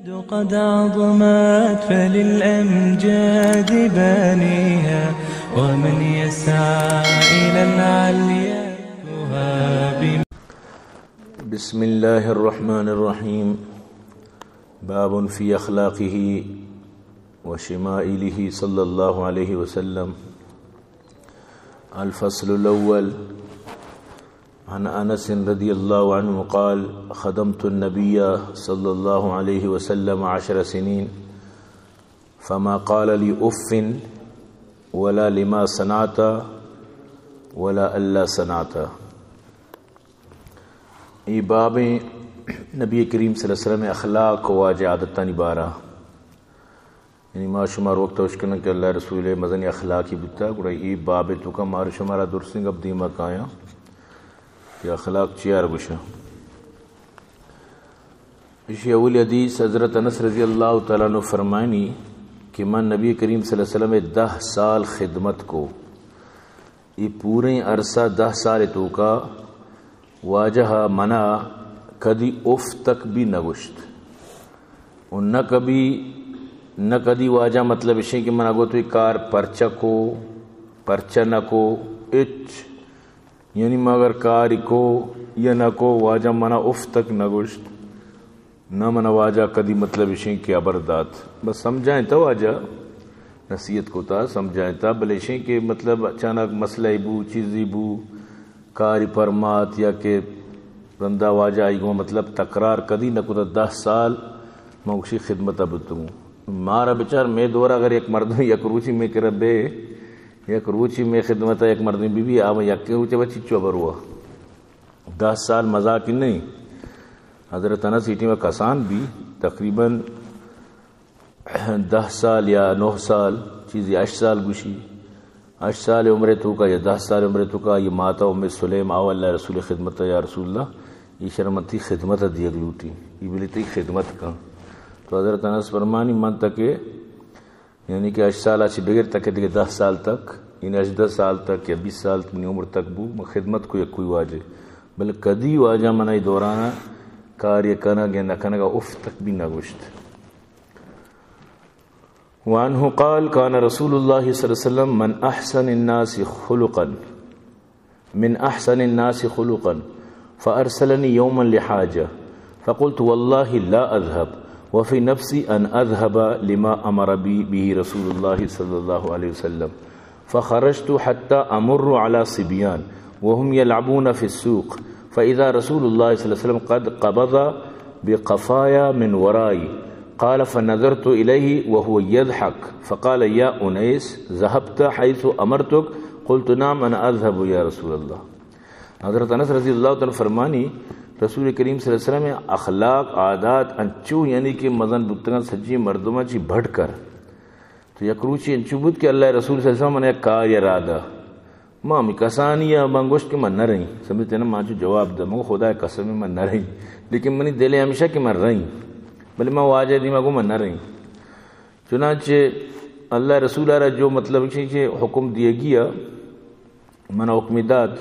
قد عظمت فللأمجاد بانيها ومن يسعى إلى العليا تهاب. بسم الله الرحمن الرحيم. باب في أخلاقه وشمائله صلى الله عليه وسلم. الفصل الأول. عن أنس رضي الله عنه قال: خدمت النبي صلى الله عليه وسلم 10 سنين فما قال لي أف ولا لما صنعت ولا ألا صنعت. یہ باب نبی کریم صلی اللہ علیہ وسلم اخلاق و واجہ عادتانی بارہ یعنی ما شمار وقت وشکنا کہ اللہ رسول مزنی اخلاقی بتا گوڑا یہ باب تو کا مار شمارا درسنگ اب دیما کایا کہ اخلاق چیار گوشا. اسی اول حدیث حضرت انس رضی اللہ تعالیٰ عنہ فرمائنی کہ من نبی کریم صلی اللہ علیہ وسلم 10 سال خدمت کو یہ پورے عرصہ 10 سال تو کا واجہ منا کدی اف تک بھی نہ گشت اور نہ کدی واجہ مطلب اسے کہ من اگو تو کار پرچہ کو پرچہ نہ کو اچ یعنی مگر کاری کو یا نہ کو واجہ منا اف تک نہ گشت نہ منا واجہ کدی مطلب اسے کہ ابردات بس سمجھائیں تو واجہ نصیحت کو تا سمجھائیں تا بلے اسے کہ مطلب اچانک مسئلہ بو چیزی بو کاری پرمات یا کہ بندہ واجہ آئی گو مطلب تقرار کدی نہ کو 10 سال موکشی خدمت ابتوں مارا بچار میں دورا اگر ایک مردم یک روچی میں کربے یک روچی میں خدمت ایک مردم بی بی آوہ یک روچی بچی چوبر ہوا 10 سال مذاق نہیں. حضرت انس سیٹی میں کسان بھی تقریباً 10 سال یا 9 سال چیزی 8 سال گوشی 8 سال عمر تو کا یا 10 سال عمر تو کا یہ ماتا ام سلیم آو اللہ رسول خدمت یا رسول اللہ یہ شرمتی خدمت دی اگلوٹی یہ بلیتی خدمت کا. تو حضرت انس فرمانی من تکے یعنی کہ 8 سال اچھی بغیر تک دیکھ 10 سال تک یعنی 10 سال تک یا 20 سال منی عمر تک بو خدمت کو یا کوئی واجہ بل کدی واجہ منائی دورانا کار یا کنگ یا نکنگا اف تک بھی نہ گوشت. وعنه قال كان رسول الله صلى الله عليه وسلم من أحسن الناس خلقا فأرسلني يوما لحاجة فقلت والله لا أذهب وفي نفسي أن أذهب لما أمر به رسول الله صلى الله عليه وسلم فخرجت حتى أمر على صبيان وهم يلعبون في السوق فإذا رسول الله صلى الله عليه وسلم قد قبض بقفايا من ورائي قال فنظرت إليه وهو يضحك فقال يا أنيس ذهبت حيث أمرتك قلت نعم أنا أذهب يا رسول الله. حضرت انس رضی اللہ تعالی فرمانی رسول کریم صلی اللہ علیہ وسلم اخلاق عادات انچو یعنی کہ مزن بتگان سجی مردمہ چی بھٹ کر تو یکروچی انچو بود کہ اللہ رسول صلی اللہ علیہ وسلم نے کار یا رادا مامی کسانی یا منگوشت کہ من نہ رہی سمجھتے نا ماں جو جواب دا مگو خدا قسم من نہ رہی لیکن منی دل ہمیشہ کہ من رہی بلے میں واجہ دیما کو من نہ رہی. چنانچہ اللہ رسول آرہ جو مطلب کہ حکم دیے گیا من حکم داد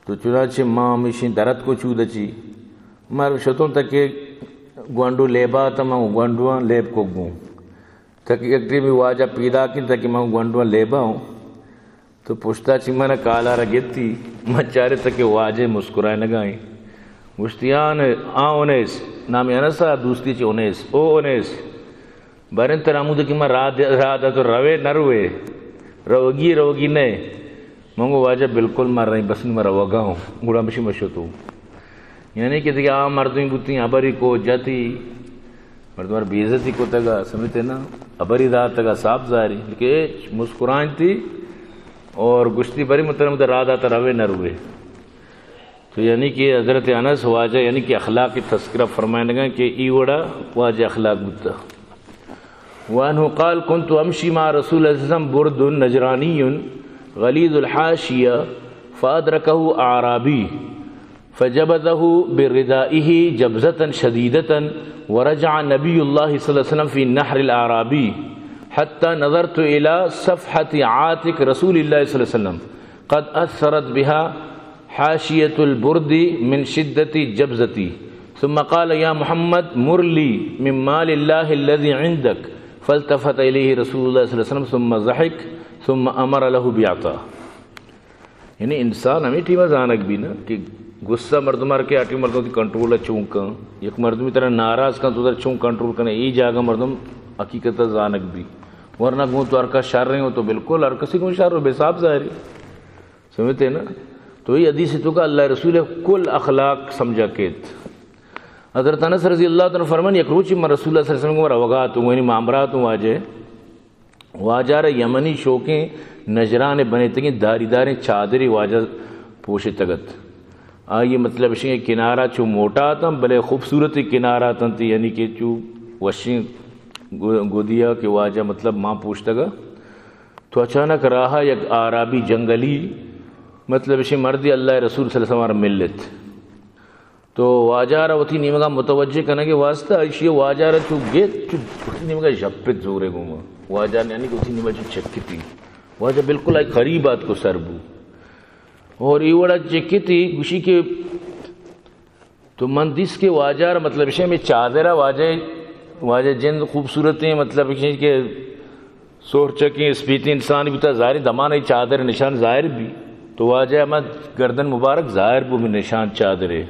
تو چنانچہ ماں ہمیشہ درد کو چود اچی مر شتوں تک کہ گوانڈو لیبا تا میں گوانڈوان لیب کو گوں تک ایک بھی واجہ پیدا کی تاکہ میں گوانڈوان لیبا ہوں تو پوچھتا چی میں نے کالا رگیت تھی میں چارے تک کہ واجہ مسکرائے نگائیں مشتیان انیس نامی انسا دوستی چی انیس او انیس بارن ترامو دکی میں رادا تو روے نہ روے روگی نئے منگو واجہ بالکل مر رہی بس میں روگا ہوں گوڑا مشی مشتو یعنی کہ دیکھیں آم مردمی بوتی ابری کو جاتی مردمار بیزتی کو تگا سمجھتے نا ابری دا تگا صاف ظاہری لیکن مسکرائن تھی اور گشتی بری مطلب رادا تا روے نہ روے. تو یعنی کہ حضرت انس واجہ یعنی کہ اخلاق کی تذکرہ فرمائنے گا کہ ای وڑا واجہ اخلاق بتا. وانہو قال كنت امشی مع رسول اللہ صلی اللہ علیہ وسلم برد نجرانی غلیظ الحاشیہ فادرکہ اعرابی فجبذہ بردائہ جبزتا شدیدتا ورجع نبی اللہ صلی اللہ علیہ وسلم فی نحر الاعرابی حتی نظرت الى صفحة عاتق رسول اللہ صلی اللہ علیہ وسلم قد اثرت بها حاشیة البرد من شدت جبزتی ثم قال یا محمد مر لی من مال اللہ الذی عندک فالتفت الیہ رسول اللہ صلی اللہ علیہ وسلم ثم ضحک ثم امر له بعطا. یعنی انسان ہمیں ٹیمہ زانک بھی نا کہ غصہ مردمار کے آٹی مردوں کی کنٹرول چونکا یک مردم طرح ناراض کن تو ادھر چون کنٹرول کرنے ای جاگا مردم حقیقت زانک بھی ورنہ گوں تو ارکا شر رہے ہو تو بالکل ارکسی کو شر ہو بے صاحب ظاہری سمجھتے نا. تو یہ حدیث تو کا اللہ رسول کل اخلاق سمجھا کیت. حضرت انس رضی اللہ عنہ فرمان یک روچی میں رسول اللہ صلی اللہ علیہ وسلم کو روغات ہوں یعنی معامرات ہوں واجہ یمنی شوکیں نجران بنے تگیں داری داریں چادری واجہ پوشے تگت یہ مطلب ہے کہ کنارہ چو موٹا آتا بلے خوبصورت کنارہ آتا تھی یعنی کہ چو وشیں گودیا کہ واجہ مطلب ماں پوچھتا گا. تو اچانک راہا یک آرابی جنگلی مطلب ہے مردی اللہ رسول صلی اللہ علیہ وسلم مل لیت. تو واجہ رہا ہوتی نیمگا متوجہ کرنا کہ واسطہ اشیاء واجہ رہا چو گیت چو ہوتی نیمگا جھپت زورے گوما واجہ نے یعنی کہ ہوتی نیمگا چو چکی تھی واجہ بالکل ایک قریبات کو سربو اور یہ وڑا چکی تھی گوشی کے تو مندیس کے واجہ رہا مطلب ہے میں چادرہ واجہ جن خوبصورت ہیں مطلب ہے کہ سور چکیں اسپیتی انسان بھی تا ظاہر دمانہ چادر نشان ظاہر بھی تو واجہ احمد گردن مبارک ظاہر بھی نشان چادرے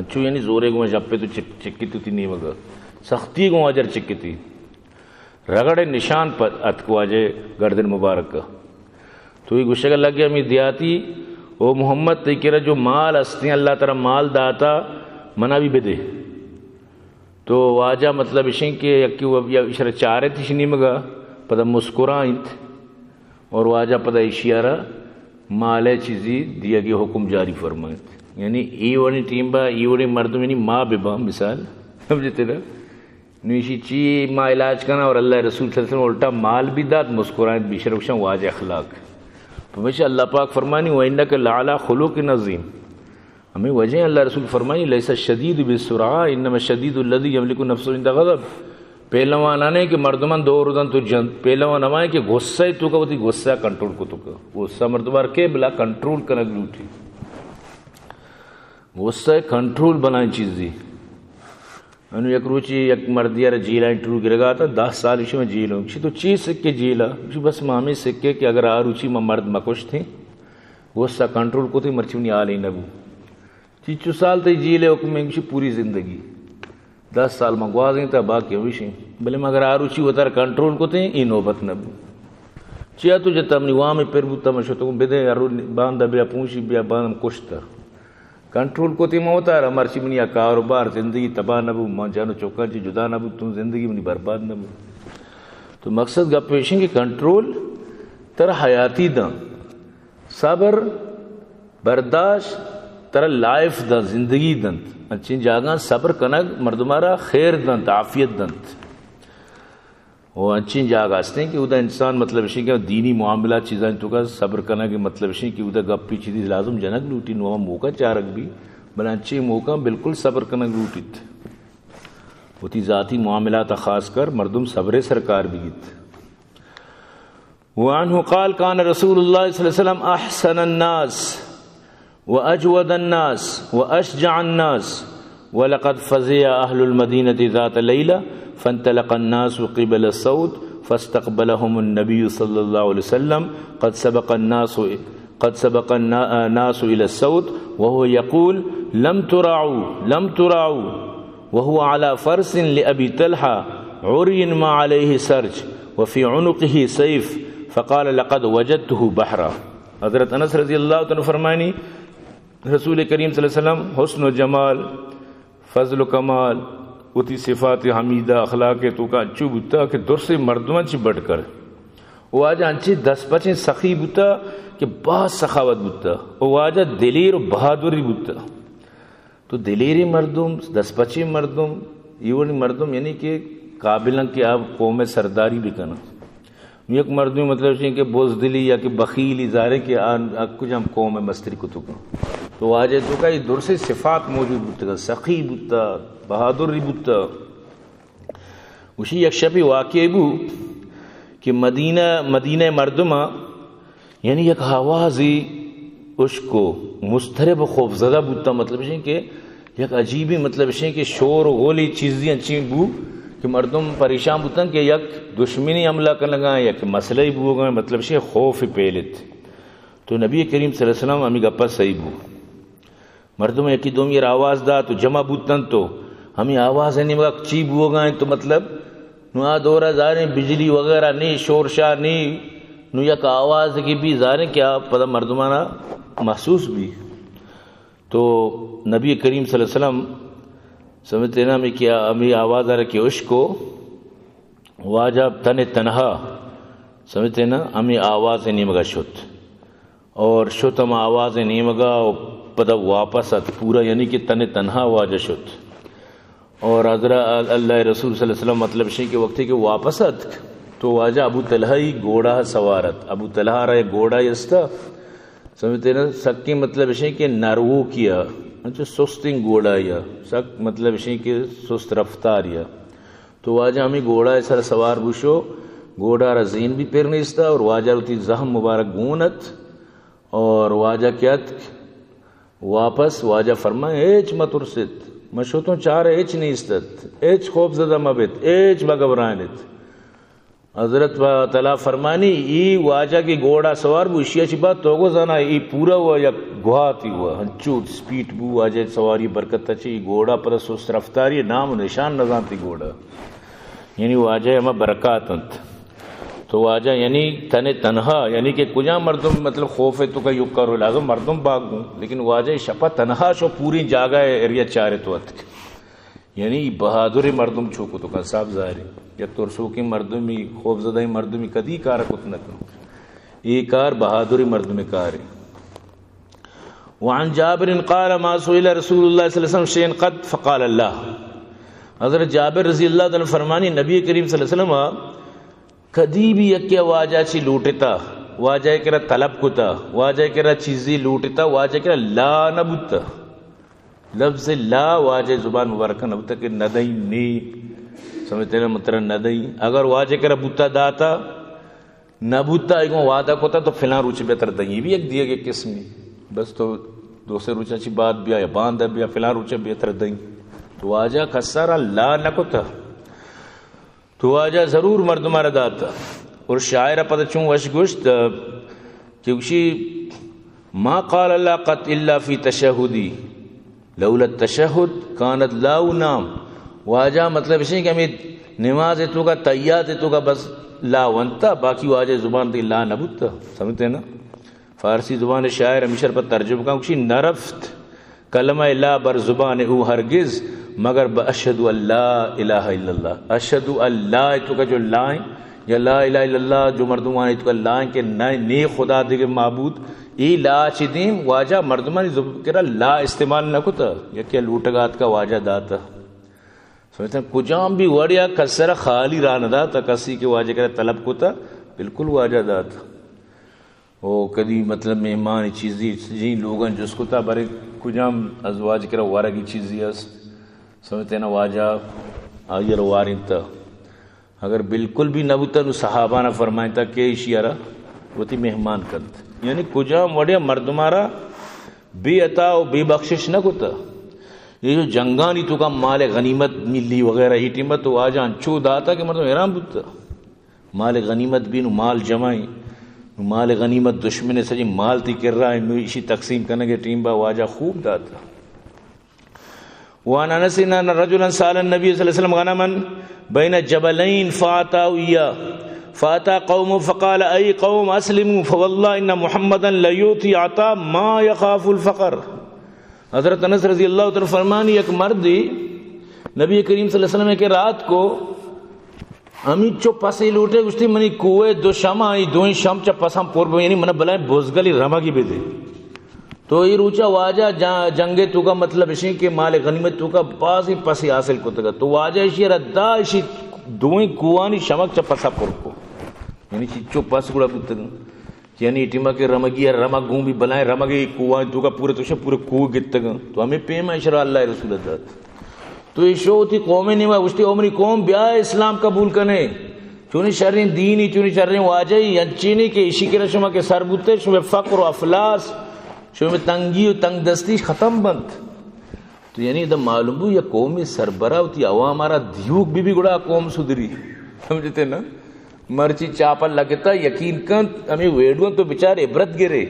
چو یعنی زورے گو جب پہ تو چکی تھی نہیں مگا سختی کو واجر چکی تھی رگڑے نشان پر اتک واجہ گردن مبارک کا. تو یہ گوشہ کا لگ گیا ہمیں دیاتی او محمد تیکرہ جو مال ہستی اللہ تعالی مال داتا منع بھی بدے. تو واجہ مطلب اشیں کہ اشارہ چارے تھی نہیں مگا پتہ مسکرائیں اور واجہ پتہ اشیارہ مالے چیزی دیا گیا حکم جاری فرمائیں یعنی ای وڑی ٹیم با ای وڑی مردم یعنی ماں ببا مثال سمجھتے نا نویشی چی ماں علاج کرنا اور اللہ رسول صلی اللہ علیہ وسلم الٹا مال بھی داد مسکرائیں بیشرکشن واجہ اخلاق. تو ہمیشہ اللہ پاک فرمانی وَإِنَّكَ لَعَلَىٰ خُلُقٍ عَظِيمٍ ہمیں وجہ اللہ رسول فرمانی لیسا شدید بالسرعہ انما شدید الذی یملک نفسه عند غضب. پہلوان آنے کہ مردمان دو ردن تو جن پہلوان آنے کہ غصہ تو کا وہ تھی غصہ کنٹرول کو تو کا غصہ مردمار کے بلا کنٹرول کرنا گلوٹی غصہ کنٹرول بنائیں چیز دی. انہوں یک روچی یک مردیار جیلہ انٹرو گرگا تھا 10 سال اسی میں جیل ہوں تو چیز سکے جیلہ بس مامی سکے کہ اگر آروچی میں مرد مکوش تھیں غصہ کنٹرول کو تھی مرچی منی آلیں نبو 30 سال تھی جیلے حکم میں پوری زندگی 10 سال میں گوازیں تھا باقی ہوشیں بلے میں اگر آروچی ہوتا ہے کنٹرول کو تھیں ای نوبت نبو چیا تو جتا منی وہاں میں پھر بوتا میں شتوں بدے باندھا بیا پونچی بیا باندھا کشتا کنٹرول کو تھی ہوتا ہے مرچی منی کاروبار زندگی تباہ نبو ماں جانو چوکا جی جدا نبو تم زندگی منی برباد نبو. تو مقصد گا پیشیں کہ کنٹرول تر حیاتی دن صبر برداشت تر لائف دن زندگی دن اچھی جاگاں صبر کنگ مردمارا خیر دن عافیت دن وہ اچھی جاگ آستے ہیں کہ ادھا انسان مطلب اسی کہ دینی معاملات چیزیں تو کا صبر کرنا کہ مطلب اسی کہ ادھا گپی چیزی لازم جنگ لوٹی نوہ موقع چارک بھی بلا اچھی موقع بالکل صبر کرنا لوٹیت ہوتی ذاتی معاملات خاص کر مردم صبر سرکار بھی گیت. وعنہ قال کان رسول اللہ صلی اللہ علیہ وسلم احسن الناس واجود الناس واشجع الناس ولقد فزع اہل المدینة ذات لیلہ فانطلق الناس قبل الصوت فاستقبلهم النبي صلى الله عليه وسلم قد سبق الناس إلى الصوت وهو يقول لم ترعوا وهو على فرس لأبي طلحة عري ما عليه سرج وفي عنقه سيف فقال لقد وجدته بحرا. حضرت انس رضی اللہ عنہ فرمانی رسول کریم صلی اللہ علیہ وسلم حسن و جمال فضل و کمال اتی صفات حمیدہ اخلاق تو کا انچو بوتا کہ در سے مردمان چی بڑھ کر وہ آجا انچی 10-15 سخی بوتا کہ بہت سخاوت بوتا وہ آجا دلیر و بہادری بوتا. تو دلیری مردم 10-15 مردم یہ مردم یعنی کہ قابلن کہ آپ قوم سرداری بھی کرنا یک مردم مطلب ہے کہ بوزدلی یا کہ بخیلی ظاہر کہ کچھ ہم قوم مستری کو تو تو آج تو کا یہ در سے صفات موجود بوتا سخی بوتا بہادری بوتا. اسی یک شبی واقعی بو کہ مدینہ مردمہ یعنی یک حوازی اس کو مسترب خوف زدہ بوتا مطلب ہے کہ یک عجیبی مطلب ہے کہ شور و غولی چیزیں اچھی بو کہ مردم پریشان بودن کہ یک دشمنی حملہ کر لگا یا کہ مسئلہ ہی بو گئے مطلب ہے خوف پیلت. تو نبی کریم صلی اللہ علیہ وسلم ہمیں گپا صحیح بو مردم یکی دوم یہ آواز دا تو جمع بودن تو ہمیں آواز ہے نہیں مگا چی بو گئے تو مطلب نو دورہ زاریں بجلی وغیرہ نہیں شورشا نہیں نو یک آواز کی بھی زاریں کیا پتہ مردمانہ محسوس بھی. تو نبی کریم صلی اللہ علیہ وسلم سمجھتے نا ہمیں کیا ہمیں آواز آ رہا کہ عشق واجہ تن تنہا سمجھتے نا ہمیں آواز نہیں مگا شت اور شت ہم آواز نہیں مگا پتہ واپس آت پورا یعنی کہ تن تنہا واجہ شت. اور حضرت اللہ رسول صلی اللہ علیہ وسلم مطلب شئی کے وقت کہ واپس آت تو واجہ ابو طلحہ ہی گھوڑا سوارت ابو طلحہ رہے گھوڑا یستا سمجھتے نا سکی مطلب ہے کہ نرو کیا اچھا سستنگ گھوڑا یا سک مطلب ہے کہ سست رفتار یا. تو واجہ ہمیں گھوڑا ایسا سوار بوشو گھوڑا رزین بھی پھر نہیں استا اور واجہ روتی زہم مبارک گونت اور واجہ کیت واپس واجہ فرمائے ایچ مترست مشوتوں چار ایچ نہیں استت ایچ خوف زدہ مبت ایچ بگبرانت. حضرت تعالیٰ فرمانی ای واجہ کی گھوڑا سوار بو اشیاء چی بات توگو زنا ای پورا ہوا یا گوھاتی ہوا ہنچوٹ سپیٹ بو واجہ سواری برکت تچی گھوڑا پر سست رفتاری نام و نشان نظانتی گھوڑا یعنی واجہ ہمیں برکات انت. تو واجہ یعنی تن تنہا یعنی کہ کجا مردم مطلب خوف ہے تو کا یوک کرو لازم مردم باغوں لیکن واجہ شپا تنہا شو پوری جاگہ ایریا چارے تو اتک یعنی بہادر مردم چھوکو تو کا صاحب ظاہری یا ترسو کی مردمی خوف زدہ مردمی کدی کارا کتنا کرو یہ کار بہادری مردمی کار ہے. وعن جابر قال ما سئل رسول اللہ صلی اللہ علیہ وسلم شیئن قد فقال اللہ. حضرت جابر رضی اللہ عنہ فرمانی نبی کریم صلی اللہ علیہ وسلم کدی بھی یکیا واجہ چی لوٹتا واجہ کرا طلب کتا واجہ کرا چیزی لوٹتا واجہ کرا لا نبوتا لفظ لا واجہ زبان مبارکہ نبوتا کہ ندئی نی سمجھتے ہیں مطلب ندئی اگر واجہ کرا بوتا داتا نبوتا ایک وعدہ کوتا تو فلان روچے بہتر دیں یہ بھی ایک دیا گیا قسمی بس تو دوسرے روچہ چی بات بیا یا باندھ بیا فلان روچے بہتر دیں تو واجہ خسارا لا نکوتا تو واجہ ضرور مردمارا داتا. اور شاعرہ پتہ چون وش گوشت کیونکہ ما قال اللہ قط الا فی تشہدی لولا التشہد کانت لاؤ نام. واجہ مطلب اس کہ ہمیں نماز تو کا تیات تو کا بس لا ونتا باقی واجہ زبان دی لا نبوتا سمجھتے ہیں نا. فارسی زبان شاعر ہمیشہ پر ترجمہ کا کچھ نرفت کلمہ لا بر زبان او ہرگز مگر اشہدو اللہ الہ الا اللہ اشہدو اللہ تو کا جو لائیں یا لا الہ الا اللہ جو مردمان تو کا لائیں کہ نئی خدا دیگر معبود ای لا چی دیم واجہ مردمانی زبان کرا لا استعمال نہ کتا یا کیا لوٹگات کا واجہ داتا سمجھتے ہیں کجام بھی وڑیا کسرہ خالی رانا داتا کسی کے واجہ کرا طلب کتا بالکل واجہ داتا. وہ کدی مطلب مہمان چیزی جی لوگاں جس کو تا برے کجام ازواج کرا وارا کی چیزی ہے سمجھتے ہیں نا واجہ آئیر وارن تا اگر بالکل بھی نبوتا نو صحابہ نہ فرمائیں تا کہ اشیارہ وہ تی مہمان کرد یعنی کجام وڑیا مردمارا بے عطا و بے بخشش نہ کتا. یہ جو جنگانی تو کا مال غنیمت ملی وغیرہ ہی ٹیمت تو آجا انچو داتا کہ مردم حیران بودتا مال غنیمت بھی نو مال جمائیں مال غنیمت دشمن سجی مال تی کر رہا ہے نو اسی تقسیم کرنے کے ٹیم با واجہ خوب داتا. وان انس ان رجلا سال النبي صلی اللہ علیہ وسلم غنما بین جبلین فاتا قوم فقال ای قوم اسلموا فوالله ان محمدا لیؤتی عطا ما يخاف الفقر. حضرت انس رضی اللہ عنہ فرمانی ایک مردی نبی کریم صلی اللہ علیہ وسلم کے رات کو ہمیں چو پسی لوٹے گشتی منی کوئے دو شم آئی دوئیں شم چا پسام پور یعنی منہ بلائیں بوزگلی رما کی بھی دے تو یہ روچا واجہ جنگے تو کا مطلب اسی کہ مال غنیمت تو کا باز ہی پسی حاصل کو تگا تو واجہ اسی ردا اسی دوئیں کوانی شمک چا پسا پور کو یعنی چو پس گڑا بودتا یعنی ٹیمہ کے رمگی ہے رمگ گوں بھی بلائیں رمگی کوانی تو کا پورے تو پورے کو گتا گا تو ہمیں پیما اشرا اللہ رسول اللہ تو یہ شو تھی قومیں نہیں ہوا گشتی عمری قوم بیا اسلام قبول کرنے چونی شرین دینی چونی شرین واجہی ینچینی کہ اسی کے رشمہ کے سر بوتے شو فقر و افلاس شو میں تنگی و تنگ دستی ختم بند. تو تو یعنی دا معلوم بو یا قومی سربراہ ہوتی عوام آرہ دیوک بھی گڑا قوم سدری سمجھتے نا مرچی چاپا لگتا یقین کن ہمیں ویڈوان تو بچارے عبرت گرے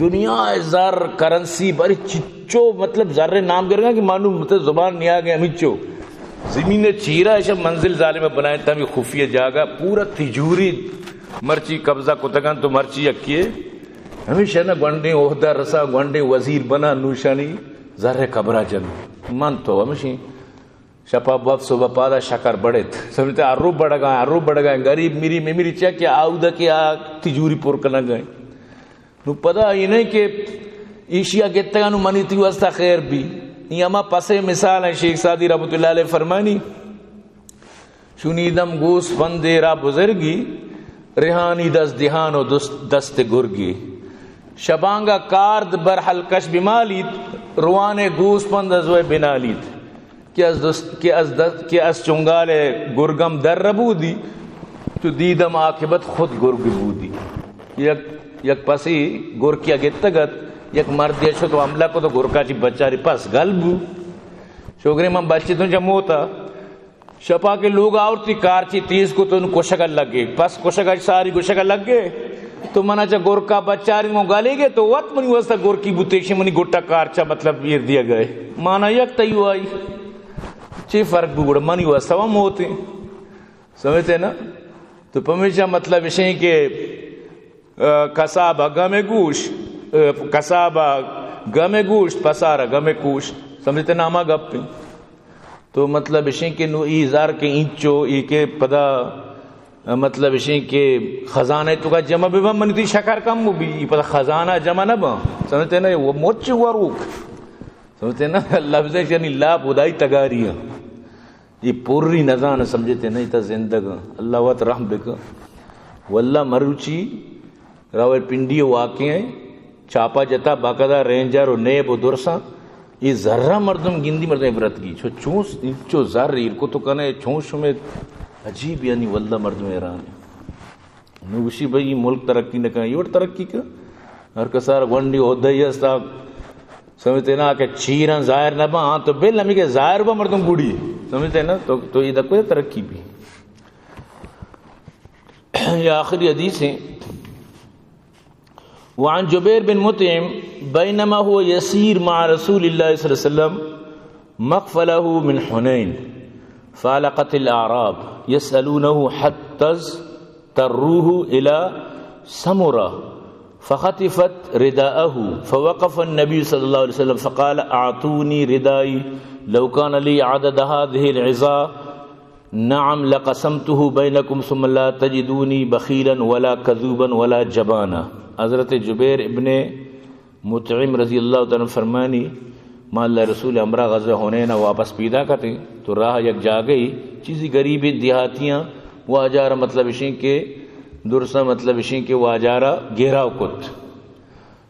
دنیا زر کرنسی باری چچو مطلب ذرے نام گر گا کہ معلوم مطلب زبان نہیں آگئے ہمیں چو زمین چیرہ ایسا منزل ظالمہ بنائے تا ہمیں خفیہ جاگا پورا تجوری مرچی قبضہ کتگان تو مرچی یکیے ہمیشہ نا گونڈے عہدہ رسا گونڈے وزیر بنا نوشانی ذرے قبرہ جن من تو ہمیشہ شپا باب صبح پادا شکر بڑھت سمجھتے عروب بڑھ گئے غریب میری چاہ کیا آؤدہ کیا تجوری پور کرنا گئے نو پدا یہ نہیں کہ ایشیا گتگا نو منی تیو استا خیر بھی یہ اما پسے مثال ہے شیخ سعدی رحمت اللہ علیہ فرمانی شنیدم گوس بندے را بزرگی ریحانی دست دہان و دست گرگی شبانگا کارد بر حلکش بمالید روانے گوس پند ازوے بنالید کہ از چنگال گرگم در ربودی تو دیدم عاقبت خود گرگ بودی یک پسی گرکی اگتگت یک مرد شو تو عملہ کو تو گرکا چی بچاری پس گلبو شوگری من بچی تن جموتا شپا کے لوگ آورتی کارچی تیز کو تو ان کو شکل لگ گئے پس کو شکل ساری کو شکل لگ گئے تو منا چا گرکا بچاری مو گالے گئے تو وقت منی واسطہ گرکی بوتیشی منی گھٹا کارچا مطلب یہ دیا گئے مانا یک تیو آئی چی فرق بھی گوڑا منی واسطہ وہاں ہوتے سمجھتے نا تو پمیشہ مطلب اسے کہ کسابہ گم گوشت پسارا گم کوشت سمجھتے نا ہما گپ پہ تو مطلب اسے کہ نو ایزار کے انچو ای کے پدا مطلب اسے کہ خزانہ تو کا جمع بھی منی تی شکر کم بھی پدا خزانہ جمع نہ با سمجھتے نا وہ موچ وروک سمجھتے نا لفظ یعنی لا بدائی تگاری یہ پوری نظان سمجھتے نہیں تا زندگا اللہ وات رحم بکا واللہ مروچی راول پنڈی واقع ہیں چاپا جتا باقاعدہ رینجر و نیب و درسا یہ ذرہ مردم گندی مردم عبرت کی چونس چو ذر کو تو کہنا ہے چونس میں عجیب یعنی واللہ مردم ایران ہے نوشی بھئی یہ ملک ترقی نہ کہنا یہ ترقی کا ہر کسار گونڈی عہدہ ہی ہستا سمجھتے نا کہ چیران ظاہر نہ با ہاں تو بیل ہمیں کہ ظاہر با مردم گوڑی سمجھتے نا تو یہ دکھو ترقی بھی یہ آخری حدیث ہے وعن جبیر بن مطعم بینما هو يسير مع رسول الله صلی اللہ علیہ وسلم مقفله من حنین فالقت الاعراب يسألونه حتى تروه الى سمرة فخطفت رداءه فوقف النبي صلى الله عليه وسلم فقال اعطوني ردائي لو كان لي عدد هذه العظام نعم لقسمته بينكم ثم لا تجدوني بخيلا ولا كذوبا ولا جبانا. حضرت جبیر ابن مطعم رضی اللہ تعالیٰ فرمانی ما اللہ رسول امرہ غزہ ہونے نہ واپس پیدا کرتے تو راہ یک جا گئی چیزی غریبی دیہاتیاں وہ آجارہ مطلب اشیں کے درسہ مطلب اشیں کے وہ آجارہ گھیراو کت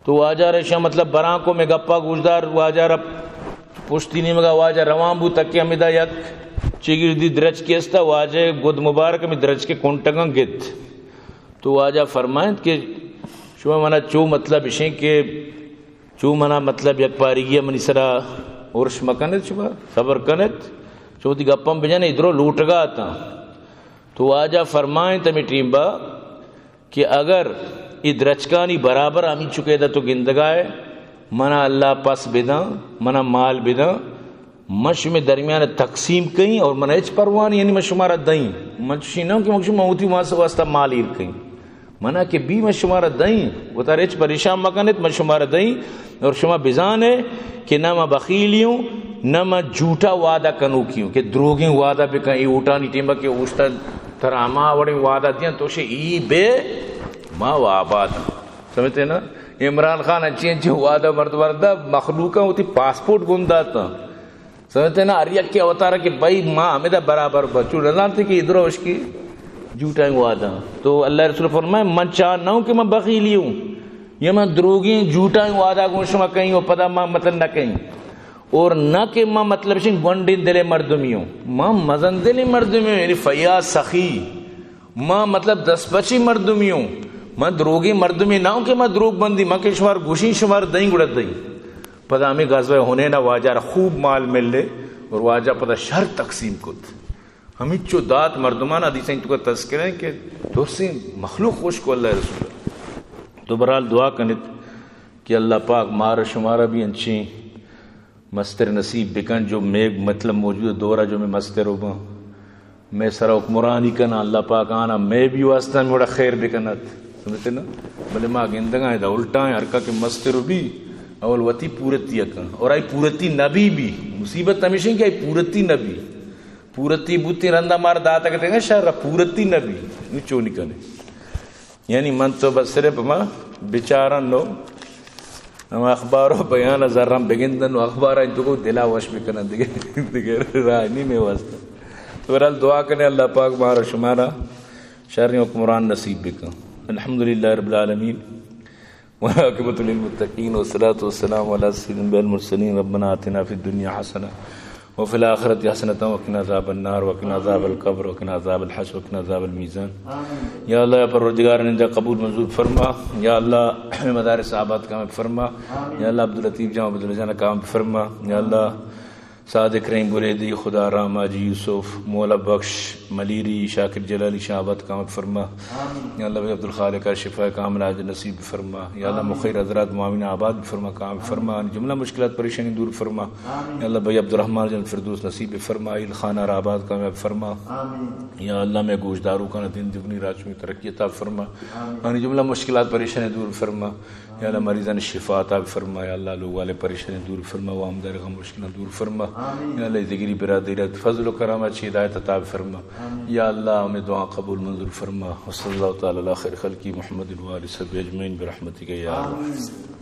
تو وہ آجارہ اشیں مطلب برانکوں میں گپا گوشدار وہ آجارہ پشتی نہیں مگا وہ آجارہ روان بو تک کہ ہمیدہ یک چگر دی درج کیستا وہ آجے گود مبارک میں درج کے کونٹنگاں گت تو وہ آجا فرمائند کہ شما منا چو مطلب اشیں کہ چو منا مطلب یک پارگی منی سرا ورش مکنت شما صبر کنت چو تی گپم بجانے ادھرو لوٹ گا تا تو آجا فرمائیں تمہیں ٹیم با کہ اگر ادرچکانی برابر آمین چکے دا تو گندگائے منا اللہ پاس بیدا منا مال بیدا مش میں درمیان تقسیم کہیں اور منا اچ پروانی یعنی مشمارہ دائیں مچی نہ کہ مکشم موتی وہاں سے واسطہ مال ایر کہیں منا کہ بھی میں شمارہ دائیں وہ تا ریچ پریشان مکنت میں شمارہ دائیں اور شما بزان ہے کہ نہ میں بخیلیوں نہ میں جھوٹا وعدہ کنو کیوں کہ دروگیں وعدہ پہ کہیں اوٹا نہیں ٹیمہ کہ اوشتا تراما وڑی وعدہ دیاں تو شے ای بے ماں و آباد سمجھتے نا عمران خان اچھی اچھی وعدہ مردہ مخلوقہ ہوتی پاسپورٹ گندہ تا سمجھتے نا اریک کے اوتارا کہ بھائی ماں ہمیں دا برابر بچو نظام تھی کہ ادھر اس کی جھوٹا وعدہ تو اللہ رسول فرمائے من چاہ نہ ہوں کہ میں بخیلی ہوں یہ میں دروگی جھوٹا وعدہ گوشما کہیں وہ پدا ماں مطلب نہ کہیں اور نہ کہ ماں مطلب شنگ گونڈین دلے مردمی ہوں ماں مزن دلے مردمی ہوں یعنی فیاض سخی ماں مطلب دس بچی مردمی ہوں ماں دروگی مردمی نہ ہوں کہ ماں دروگ بندی ماں کے شمار گوشی شمار دائیں گڑت دائیں پدا ہمیں غزوہ ہونے نہ واجہ خوب مال مل لے اور واجہ پدا شر تقسیم کت ہمیں چو دات مردمان حدیثیں تو کا تذکر ہے کہ درسی مخلوق خوش کو اللہ رسول. تو برحال دعا کنت کہ اللہ پاک مارا شمارا بھی انچیں مستر نصیب بکن جو میں مطلب موجود دورہ جو میں مستر ہو گا میں سرا حکمرانی کنا اللہ پاک آنا میں بھی واسطہ میں بڑا خیر بکنت سمجھتے نا بلے ماں گندگاں ہے دا الٹا ہے ہرکا کہ مستر بھی اول وتی پورتی اکن اور آئی پورتی نبی بھی مصیبت ہمیشہ کہ آئی پورتی نبی پورتی بوتی رندہ مار داتا کہتے ہیں شاہ پورتی نبی نچو نکنے یعنی من تو بس صرف ما بیچارن لو ہم اخبارو بیان ذرم بگندن و اخبارا انتو کو دلا وش بکنن دیگر راہ نہیں میں واسطہ. تو برحال دعا کرنے اللہ پاک مارا شمارا شرعی حکمران نصیب بکن. الحمدللہ رب العالمین والعاقبۃ للمتقین والصلاۃ والسلام علی سیدنا المرسلین. ربنا آتنا فی الدنیا حسنہ وفی الآخرۃ حسنۃ وقنا عذاب النار وقنا عذاب القبر وقنا عذاب الحشر وقنا عذاب المیزان. یا اللہ یا پروردگار نجا قبول منظور فرما. یا اللہ مدارس آباد کام فرما. یا اللہ عبداللطیف جان عبدالجان کام فرما. یا اللہ صادق رحیم بریدی خدا رام آجی یوسف مولا بخش ملیری شاکر جلالی شہابت کامت فرما. یا اللہ عبد الخالق شفا کامل عاج نصیب فرما. یا اللہ مخیر حضرات معاون آباد فرما کام فرما. جملہ مشکلات پریشانی دور فرما. یا اللہ بھائی عبد الرحمن جن فردوس نصیب فرما. عیل خانہ آباد کامیاب فرما. یا اللہ میں گوشداروں کا دن دگنی رات میں ترقی عطا فرما. جملہ مشکلات پریشانی دور فرما. یا اللہ مریضان شفا عطا فرما. یا اللہ لوگ والے پریشانی دور فرما. وامدار غم مشکلات دور فرما. یا اللہ ذکری برادریت فضل و کرامت اچھی ہدایت عطا فرما. یا اللہ ہمیں دعا قبول منظور فرما. وصلی اللہ تعالی علی خیر خلقی محمد و آلہ وصحبہ اجمعین برحمتک یا اللہ.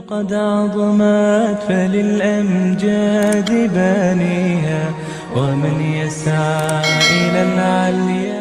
قد عظمت فللأمجاد بانيها، ومن يسعى إلى العليا